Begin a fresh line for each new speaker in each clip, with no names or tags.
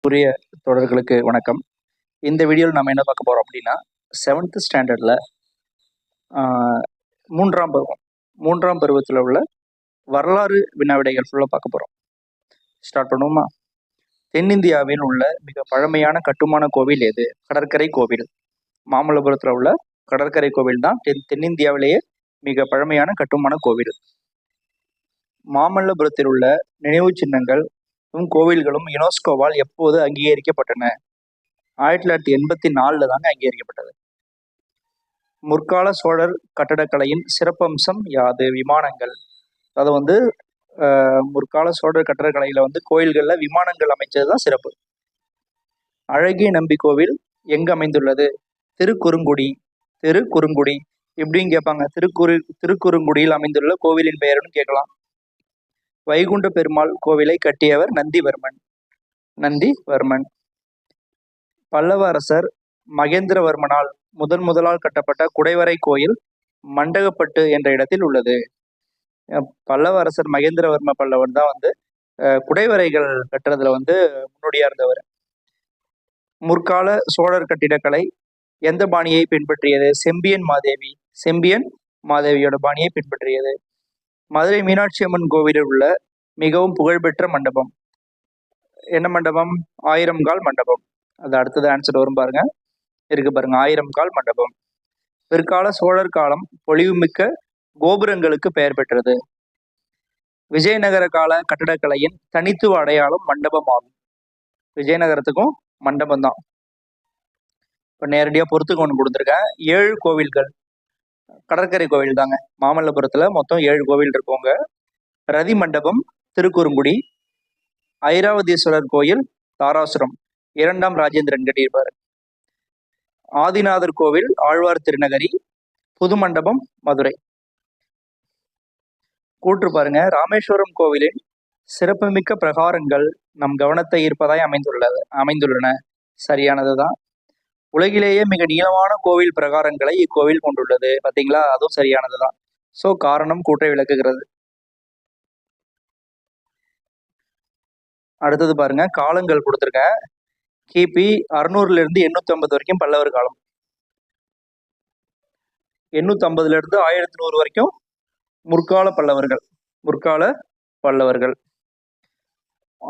உரிய தொடர்களுக்கு வணக்கம். இந்த வீடியோவில் நம்ம என்ன பார்க்க போகிறோம் அப்படின்னா, 7th ஸ்டாண்டர்டில் மூன்றாம் பருவத்தில் உள்ள வரலாறு வினாவிடைகள் ஃபுல்லாக பார்க்க போகிறோம். ஸ்டார்ட் பண்ணுவோமா? தென்னிந்தியாவில் உள்ள மிக பழமையான கட்டுமான கோவில் எது? கடற்கரை கோவில். மாமல்லபுரத்தில் உள்ள கடற்கரை கோவில் தான் தென்னிந்தியாவிலேயே மிக பழமையான கட்டுமான கோவில். மாமல்லபுரத்தில் உள்ள நினைவு சின்னங்கள் கோவில்களும் யுனெஸ்கோவால் எப்போது அங்கீகரிக்கப்பட்டன? 1984 தாங்க அங்கீகரிக்கப்பட்டது. முற்கால சோழர் கட்டடக்கலையின் சிறப்பம்சம் யாது? விமானங்கள். அது முற்கால சோழர் கட்டடக்கலையில கோயில்கள்ல விமானங்கள் அமைச்சதுதான் சிறப்பு. அழகிய நம்பி கோவில் எங்கு அமைந்துள்ளது? திருக்குறுங்குடி. இப்படின்னு கேட்பாங்க. திருக்குறுங்குடியில் அமைந்துள்ள கோவிலின் பெயர்னு கேட்கலாம். வைகுண்ட பெருமாள் கோவிலை கட்டியவர் நந்திவர்மன். பல்லவ அரசர் மகேந்திரவர்மனால் முதலால் கட்டப்பட்ட குடைவரை கோயில் மண்டகப்பட்டு என்ற இடத்தில் உள்ளது. பல்லவ அரசர் மகேந்திரவர்ம பல்லவன் தான் குடைவரைகள் கட்டுறதுல முன்னோடியா இருந்தவர். முற்கால சோழர் கட்டிடக்கலை எந்த பாணியை பின்பற்றியது? செம்பியன் மாதேவியோட பாணியை பின்பற்றியது. மதுரை மீனாட்சி அம்மன் கோவிலில் உள்ள மிகவும் புகழ்பெற்ற மண்டபம் என்ன மண்டபம்? 1000 கால் மண்டபம். அது அடுத்தது ஆன்சர் வரும் பாருங்க. 1000 கால் மண்டபம். பிற்கால சோழர் காலம் பொலிவுமிக்க கோபுரங்களுக்கு பெயர் பெற்றது. விஜயநகர கால கட்டடக்கலையின் தனித்துவ அடையாளம் மண்டபம் ஆகும். விஜயநகரத்துக்கும் மண்டபம் தான். இப்போ நேரடியா பொறுத்துக்கு ஒன்று கொடுத்துருக்கேன். 7 கோவில்கள் கடற்கரை கோவில் தாங்க. மாமல்லபுரத்துல மொத்தம் 7 கோவில் இருக்கோங்க. ரதி மண்டபம் திருக்குறுங்குடி, ஐராவதீஸ்வரர் கோயில் தாராசுரம், 2ஆம் ராஜேந்திரன் கட்டியிருப்பார். ஆதிநாதர் கோவில் ஆழ்வார் திருநகரி, புது மண்டபம் மதுரை. கூற்று பாருங்க. ராமேஸ்வரம் கோவிலின் சிறப்புமிக்க பிரகாரங்கள் நம் கவனத்தை ஈர்ப்பதாய் அமைந்துள்ளன. சரியானதுதான். உலகிலேயே மிக நீளமான கோவில் பிரகாரங்களை இக்கோவில் கொண்டுள்ளது. பாத்தீங்களா? அதுவும் சரியானதுதான். சோ காரணம் கூற்றை விளக்குகிறது. அடுத்தது பாருங்க. காலங்கள் கொடுத்துருக்கேன். கிபி 600 இருந்து 850 வரைக்கும் பல்லவர் காலம். 850 இருந்து 1100 வரைக்கும் முற்கால பல்லவர்கள்.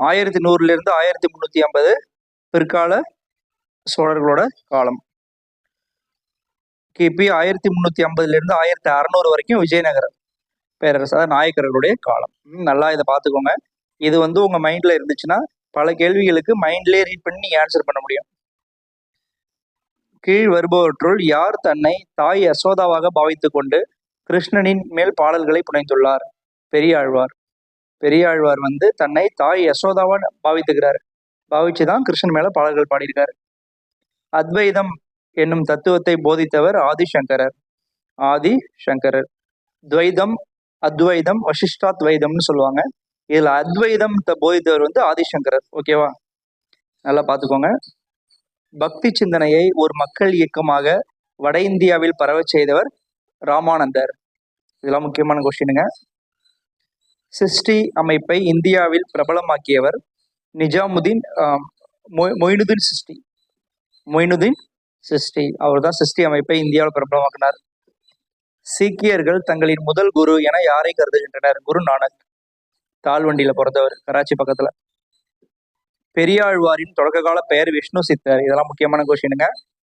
1100 இருந்து 1350 பிற்கால சோழர்களோட காலம். கிபி 1350 இருந்து 1600 வரைக்கும் விஜயநகர பேரரசு நாயக்கர்களுடைய காலம். நல்லா இதை பார்த்துக்கோங்க. இது உங்க மைண்ட்ல இருந்துச்சுன்னா பல கேள்விகளுக்கு மைண்ட்லயே ரீட் பண்ணி நீங்க ஆன்சர் பண்ண முடியும். கீழ் வருபவற்றுள் யார் தன்னை தாய் யசோதாவாக பாவித்துக் கொண்டு கிருஷ்ணனின் மேல் பாடல்களை புனைந்துள்ளார்? பெரியாழ்வார் தன்னை தாய் யசோதாவா பாவிச்சுதான் கிருஷ்ணன் மேல பாடல்கள் பாடியிருக்காரு. அத்வைதம் என்னும் தத்துவத்தை போதித்தவர் ஆதிசங்கரர். துவைதம், அத்வைதம், வசிஷ்டாத்வைதம்னு சொல்லுவாங்க. இதுல அத்வைதம் போதித்தவர் ஆதிசங்கரர். ஓகேவா? நல்லா பார்த்துக்கோங்க. பக்தி சிந்தனையை ஒரு மக்கள் இயக்கமாக வட இந்தியாவில் பரவ செய்தவர் ராமானந்தர். இதெல்லாம் முக்கியமான கொஸ்டினுங்க. சிருஷ்டி அமைப்பை இந்தியாவில் பிரபலமாக்கியவர் நிஜாமுதீன் மொயினுதீன் சிருஷ்டி. அவர் தான் சிருஷ்டி அமைப்பை இந்தியாவில் பிரபலமாக்கினார். சீக்கியர்கள் தங்களின் முதல் குரு என யாரை கருதுகின்றனர்? குரு நானக். தாழ்வண்டியில பிறந்தவர், கராச்சி பக்கத்துல. பெரியாழ்வாரின் தொடக்க கால பெயர் விஷ்ணு சித்தர். இதெல்லாம் முக்கியமான கொஸ்டினுங்க.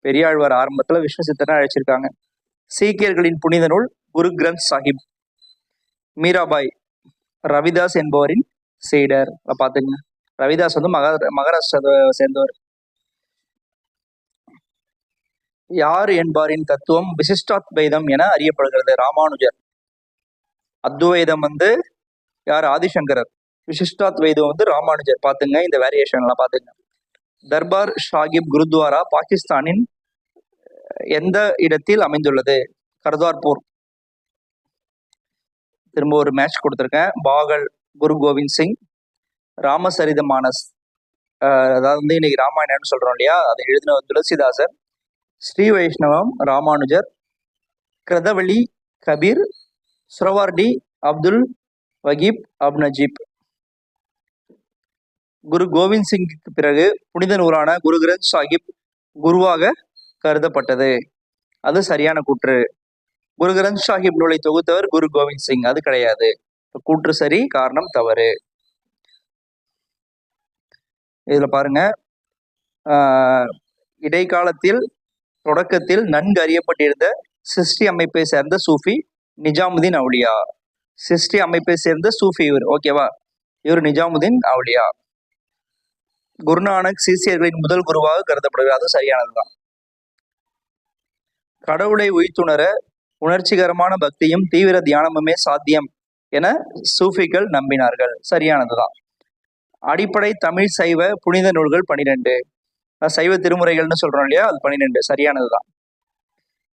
பெரியாழ்வார் ஆரம்பத்துல விஷ்ணு சித்தர் அழைச்சிருக்காங்க. சீக்கியர்களின் புனித நூல் குரு கிரந்த் சாஹிப். மீராபாய் ரவிதாஸ் என்பவரின் சீடர். பாத்துங்க. ரவிதாஸ் மகாராஷ்டிரா சேர்ந்தவர். யார் என்பாரின் தத்துவம் விசிஷ்டாத்வைதம் என அறியப்படுகிறது? ராமானுஜர். அத்வைதம் யார்? ஆதிசங்கரர். விசிஷ்டாத்வைதம் ராமானுஜர். பாத்துங்க. இந்த வேரியேஷன் எல்லாம் பாத்துங்க. தர்பார் ஷாகிப் குருத்வாரா பாகிஸ்தானின் எந்த இடத்தில் அமைந்துள்ளது? கர்தார்பூர். திரும்ப ஒரு மேட்ச் கொடுத்துருக்கேன். பாகல் குரு கோவிந்த் சிங். ராமசரித மானஸ், அதாவது இன்னைக்கு ராமாயணம்னு சொல்றோம் இல்லையா, அதை எழுதின துளசிதாசர். ஸ்ரீ வைஷ்ணவம் ராமானுஜர். கிரதவழி கபீர். சுரவார்டி அப்துல் வகீப் அப்னஜீப். குரு கோவிந்த் சிங்குக்கு பிறகு புனித நூலான குரு கிரந்த் சாஹிப் குருவாக கருதப்பட்டது. அது சரியான கூற்று. குரு கிரந்த் சாஹிப் நூலை தொகுத்தவர் குரு கோவிந்த் சிங், அது கிடையாது. கூற்று சரி, காரணம் தவறு. இதுல பாருங்க, இடைக்காலத்தில் தொடக்கத்தில் நன்கு அறியப்பட்டிருந்த சிஸ்டி அமைப்பை சேர்ந்த சூஃபி நிஜாமுதீன் அவுலியா. சிஸ்டி அமைப்பை சேர்ந்த சூஃபி இவர், ஓகேவா? இவர் நிஜாமுதீன் அவுலியா. குருநானக் சீசியர்களின் முதல் குருவாக கருதப்படுகிறார், அது சரியானதுதான். கடவுளை உய்த்துணர உணர்ச்சிகரமான பக்தியும் தீவிர தியானமுமே சாத்தியம் என சூஃபிகள் நம்பினார்கள், சரியானதுதான். அடிப்படை தமிழ் சைவ புனித நூல்கள் 12. சைவ திருமுறைகள்னு சொல்றோம் இல்லையா, அது 12, சரியானதுதான்.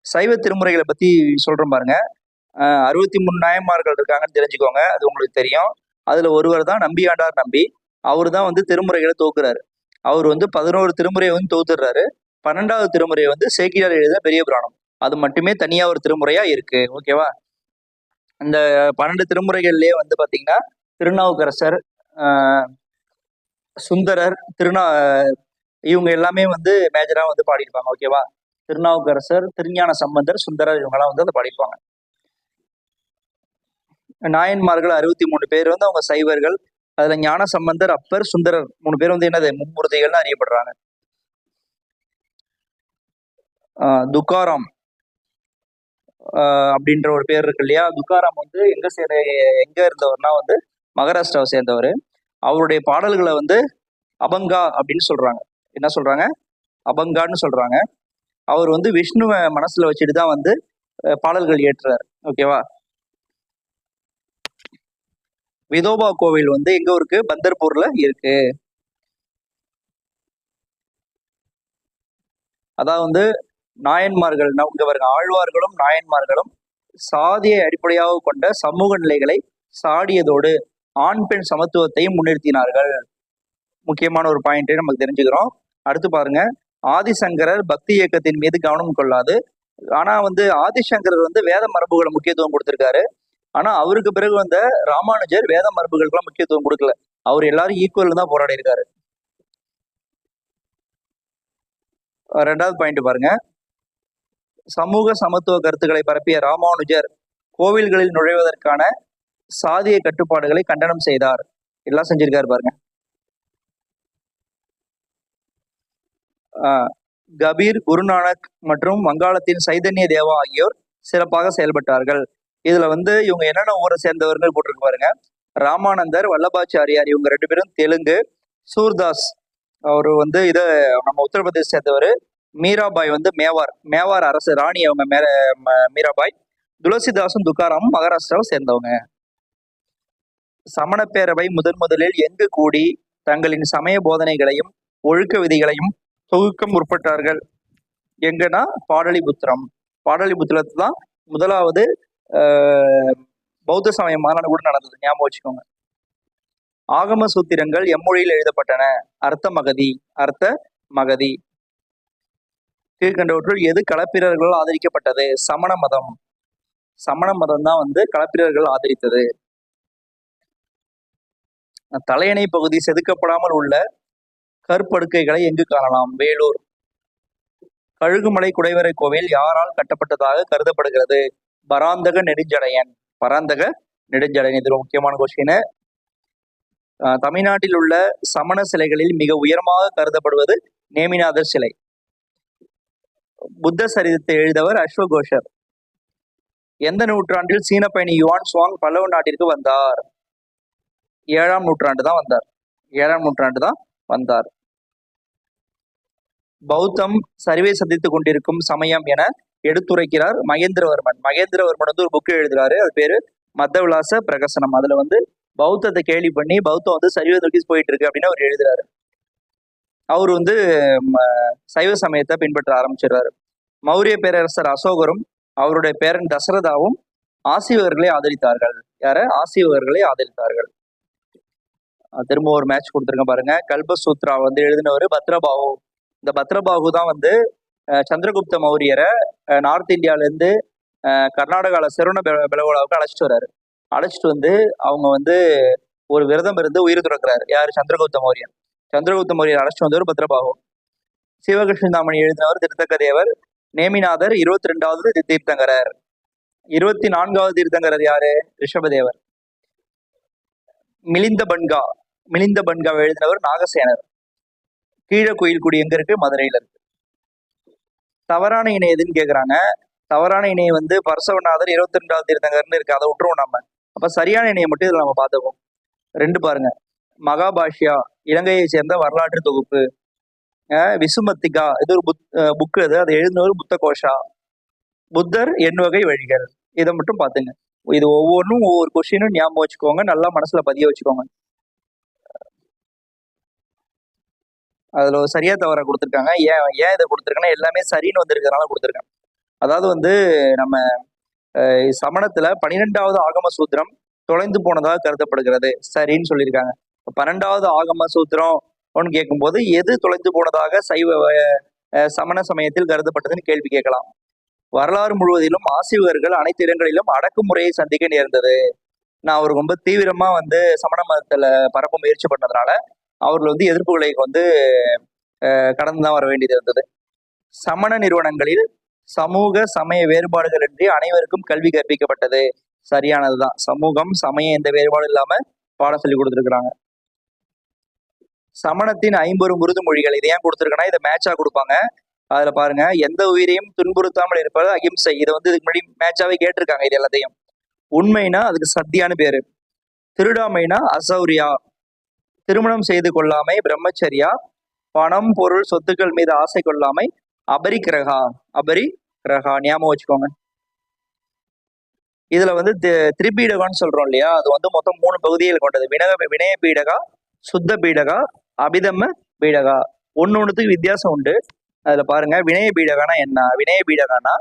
சைவ திருமுறைகளை பத்தி சொல்றோம் பாருங்க. 63 நாயன்மார்கள் இருக்காங்கன்னு தெரிஞ்சுக்கோங்க, அது உங்களுக்கு தெரியும். அதுல ஒருவர் தான் நம்பியாண்டார் நம்பி. அவரு தான் வந்து திருமுறைகளை தொகுக்கிறாரு. அவர் வந்து 11 திருமுறையை வந்து தொகுத்துடுறாரு. 12வது திருமுறையை வந்து சேக்கிழார் எழுதின பெரிய புராணம், அது மட்டுமே தனியா ஒரு திருமுறையா இருக்கு, ஓகேவா? இந்த 12 திருமுறைகள்லயே வந்து பாத்தீங்கன்னா திருநாவுக்கரசர், சுந்தரர், இவங்க எல்லாமே வந்து மேஜரா வந்து பாடியிருப்பாங்க, ஓகேவா? திருநாவுக்கரசர், திருஞான சம்பந்தர், சுந்தரர், இவங்கெல்லாம் வந்து அதை பாடிப்பாங்க. நாயன்மார்கள் 63 பேர் வந்து அவங்க சைவர்கள். அதுல ஞான சம்பந்தர், அப்பர், சுந்தரர் 3 பேர் வந்து என்னது மும்மூர்த்திகள்னு அறியப்படுறாங்க. துக்காராம் அப்படின்ற ஒரு பேர் இருக்கு இல்லையா, துக்காராம் வந்து எங்க இருந்தவர்னா வந்து மகாராஷ்டிராவை சேர்ந்தவர். அவருடைய பாடல்களை வந்து அபங்கா அப்படின்னு சொல்றாங்க. என்ன சொல்றாங்க? அபங்கான்னு சொல்றாங்க. அவர் வந்து விஷ்ணுவை மனசுல வச்சுட்டு தான் வந்து பாடல்கள் ஏற்றுறாரு, ஓகேவா? விதோபா கோவில் வந்து எங்க இருக்கு? பந்தர்பூர்ல இருக்கு. அதாவது வந்து நாயன்மார்கள், இங்க பாருங்க, ஆழ்வார்களும் நாயன்மார்களும் சாதியை அடிப்படையாக கொண்ட சமூக நிலைகளை சாடியதோடு ஆண் பெண் சமத்துவத்தையும் முன்னிறுத்தினார்கள். முக்கியமான ஒரு பாயிண்ட் நமக்கு தெரிஞ்சுக்கிறோம். அடுத்து பாருங்க, ஆதிசங்கரர் பக்தி இயக்கத்தின் மீது கவனம் கொள்ளாது. ஆனா வந்து ஆதிசங்கரர் வந்து வேத மரபுகளை முக்கியத்துவம் கொடுத்திருக்காரு. ஆனா அவருக்கு பிறகு வந்த ராமானுஜர் வேத மரபுகளுக்கெல்லாம் முக்கியத்துவம் கொடுக்கல. அவர் எல்லாரும் ஈக்குவல் தான் போராடி இருக்காரு. 2வது பாயிண்ட் பாருங்க, சமூக சமத்துவ கருத்துக்களை பரப்பிய ராமானுஜர் கோவில்களில் நுழைவதற்கான சாதிய கட்டுப்பாடுகளை கண்டனம் செய்தார். எல்லாம் செஞ்சிருக்காரு பாருங்க. கபீர், குருநானக் மற்றும் வங்காளத்தின் சைதன்ய தேவா ஆகியோர் சிறப்பாக செயல்பட்டார்கள். இதுல வந்து இவங்க என்னென்ன ஊரை சேர்ந்தவர்கள் போட்டிருக்கு பாருங்க. ராமானந்தர், வல்லபாச்சாரியார், இவங்க 2 பேரும் தெலுங்கு. சூர்தாஸ் அவர் வந்து நம்ம உத்தரப்பிரதேச சேர்ந்தவர். மீராபாய் வந்து மேவார் அரசு ராணி, அவங்க மீராபாய். துளசிதாசும் துக்காராமும் மகாராஷ்டிராவை சேர்ந்தவங்க. சமண பேரவை முதலில் எங்கு கூடி தங்களின் சமய போதனைகளையும் ஒழுக்க விதிகளையும் தொகுக்க முற்பட்டார்கள்? எங்கன்னா பாடலிபுத்திரம். பாடலிபுத்திரத்துல தான் முதலாவது பௌத்த சமய மாநாடு கூட நடந்தது, ஞாபகம் வச்சுக்கோங்க. ஆகம சூத்திரங்கள் எம்மொழியில் எழுதப்பட்டன? அர்த்த மகதி. கீழ்கண்டவற்றுள் எது களப்பிரர்களால் ஆதரிக்கப்பட்டது? சமண மதம் தான் வந்து களப்பிரர்கள் ஆதரித்தது. தலையணை பகுதி செதுக்கப்படாமல் உள்ள கற்படுக்கைகளை எங்கு காணலாம்? வேலூர். கழுகுமலை குடைவரை கோவில் யாரால் கட்டப்பட்டதாக கருதப்படுகிறது? பராந்தக நெடுஞ்சடையன். இது ஒரு முக்கியமான கொஸ்டின். தமிழ்நாட்டில் உள்ள சமண சிலைகளில் மிக உயரமாக கருதப்படுவது நேமிநாதர் சிலை. புத்த சரிதத்தை எழுதவர் அஸ்வகோஷர். எந்த நூற்றாண்டில் சீன பயணி யுவான் சுவாங் பல்லவ நாட்டிற்கு வந்தார்? 7ஆம் நூற்றாண்டு தான் வந்தார். பௌத்தம் சரிவை சந்தித்துக் கொண்டிருக்கும் சமயம் என எடுத்துரைக்கிறார் மகேந்திரவர்மன். வந்து ஒரு புக்கு எழுதுறாரு, அது பேரு மத்தவிலாச பிரகசனம். அதுல வந்து பௌத்தத்தை கேலி பண்ணி பௌத்தம் வந்து சரிவை நோக்கி போயிட்டு இருக்கு அப்படின்னு அவர் எழுதுறாரு. அவர் வந்து சைவ சமயத்தை பின்பற்ற ஆரம்பிச்சிடுறாரு. மௌரிய பேரரசர் அசோகரும் அவருடைய பேரன் தசரதாவும் ஆசீவகர்களை ஆதரித்தார்கள். திரும்ப ஒரு மேட்ச் கொடுத்துருங்க பாருங்க. கல்பசூத்ரா வந்து எழுதினவர் பத்ரபாகு. இந்த பத்ரபாகு தான் வந்து சந்திரகுப்த மௌரியரை நார்த் இந்தியால இருந்து கர்நாடகால சிறுவன பெலகோலாவுக்கு அழைச்சிட்டு வர்றாரு. அழைச்சிட்டு வந்து அவங்க வந்து ஒரு விரதம் இருந்து உயிர் துறக்கிறாரு. யாரு? சந்திரகுப்த மௌரியன். சந்திரகுப்த மௌரியர் அழைச்சிட்டு வந்தவர் பத்ரபாகு. சிவகிருஷ்ணதாமணி எழுதினவர் திருத்தக்க தேவர். நேமிநாதர் 22வது தீர்த்தங்கரர். 24வது தீர்த்தங்கரர் யாரு? ரிஷபதேவர். மிலிந்த பன்கா எழுதினவர் நாகசேனர். கீழ கோயில்குடி எங்க இருக்கு? மதுரையில இருக்கு. தவறான இணை எதுன்னு கேக்குறாங்க. தவறான இணையை வந்து பரசவநாதர் 22வது தீர்த்தங்கர்னு இருக்கு, அதை விட்டுருவோம் நம்ம. அப்ப சரியான இணையை மட்டும் இதுல நம்ம பார்த்துப்போம். 2 பாருங்க. மகாபாஷ்யா இலங்கையை சேர்ந்த வரலாற்று தொகுப்பு. விசுமத்திகா இது ஒரு புக், அதை எழுதினவர் புத்த கோஷா. புத்தர் எண்வகை வழிகள். இதை மட்டும் பாத்துங்க. இது ஒவ்வொன்றும் ஒவ்வொரு கொஸ்டினும் ஞாபகம் வச்சுக்கோங்க, நல்லா மனசுல பதிய வச்சுக்கோங்க. அதுல சரியா தவற கொடுத்துருக்காங்க. ஏன் இதை கொடுத்துருக்காங்கன்னா எல்லாமே சரின்னு வந்திருக்கிறதுனால கொடுத்துருக்காங்க. அதாவது வந்து நம்ம சமணத்துல 12வது ஆகம சூத்திரம் தொலைந்து போனதாக கருதப்படுகிறது, சரின்னு சொல்லியிருக்காங்க. 12வது ஆகம சூத்திரம் கேட்கும்போது எது தொலைந்து போனதாக சமண சமயத்தில் கருதப்பட்டதுன்னு கேள்வி கேட்கலாம். வரலாறு முழுவதிலும் ஆசிரியர்கள் அனைத்து இடங்களிலும் அடக்குமுறையை சந்திக்க நேர்ந்தது. நான் அவர் ரொம்ப தீவிரமா வந்து சமண மதத்துல பரப்ப முயற்சி பண்ணதுனால அவர்கள் வந்து எதிர்ப்புகளை வந்து கடந்துதான் வர வேண்டியது இருந்தது. சமண நிறுவனங்களில் சமூக சமய வேறுபாடுகள் இன்றி அனைவருக்கும் கல்வி கற்பிக்கப்பட்டது, சரியானதுதான். சமூகம் சமயம் எந்த வேறுபாடும் இல்லாம பாடம் சொல்லி கொடுத்துருக்குறாங்க. சமணத்தின் 50 உருது மொழிகள், இதை ஏன் கொடுத்துருக்கேன்னா இதை மேட்சா கொடுப்பாங்க. அதுல பாருங்க, எந்த உயிரையும் துன்புறுத்தாமல் இருப்பது அகிம்சை. இதை வந்து இதுக்கு முன்னாடி மேட்சாவே கேட்டிருக்காங்க. இது எல்லாத்தையும். உண்மைனா அதுக்கு சத்தியான பேரு. திருடாமைனா அசௌரியா. திருமணம் செய்து கொள்ளாமை பிரம்மச்சரியா. பணம் பொருள் சொத்துக்கள் மீது ஆசை கொள்ளாமை அபரிக்கிரகா. ஞாபகம் வச்சுக்கோங்க. இதுல வந்து திரிபீடகான்னு சொல்றோம் இல்லையா, அது வந்து மொத்தம் 3 பகுதிகள் கொண்டது. வினய பீடகா, சுத்த பீடகா, அபிதம்ம பீடகா. ஒன்னொன்னுத்துக்கு வித்தியாசம் உண்டு. அதுல பாருங்க, வினய பீடகானா என்ன? வினய பீடகானா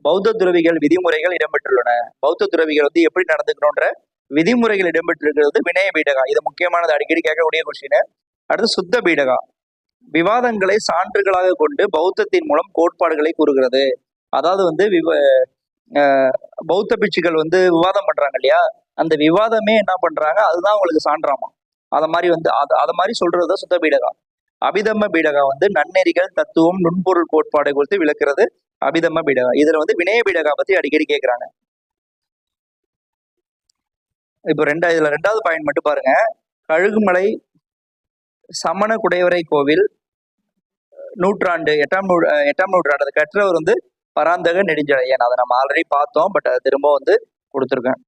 பௌத்த துறவிகள் விதிமுறைகள் இடம்பெற்றுள்ளன. பௌத்த துறவிகள் வந்து எப்படி நடந்துக்கணும்ன்ற விதிமுறைகள் இடம்பெற்றிருக்கிறது வினய பீடகா. இது முக்கியமானது, அடிக்கடி கேட்கக்கூடிய கொஸ்டின். அடுத்து சுத்த பீடகா, விவாதங்களை சான்றுகளாக கொண்டு பௌத்தத்தின் மூலம் கோட்பாடுகளை கூறுகிறது. அதாவது வந்து பௌத்த பிட்சுகள் வந்து விவாதம் பண்றாங்க இல்லையா, அந்த விவாதமே என்ன பண்றாங்க, அதுதான் அவங்களுக்கு சான்றாமா. அத மாதிரி வந்து அத மாதிரி சொல்றதுதான் சுத்த பீடகா. அபிதம்ம பீடகா வந்து நன்னெறிகள், தத்துவம், நுண்பொருள் கோட்பாடு குறித்து விளக்குறது அபிதம்ம பீடகா. இதுல வந்து வினய பீடகா பத்தி அடிக்கடி கேட்கிறாங்க. இப்போ இதுல 2வது பாயிண்ட் மட்டும் பாருங்க. கழுகுமலை சமண குடைவரை கோவில் நூற்றாண்டு 8ஆம் நூற்றாண்டு கற்றவர் வந்து பராந்தக நெடுஞ்செழியன். அதை நம்ம ஆல்ரெடி பார்த்தோம், பட் அதை திரும்ப வந்து கொடுத்துருக்கேன்.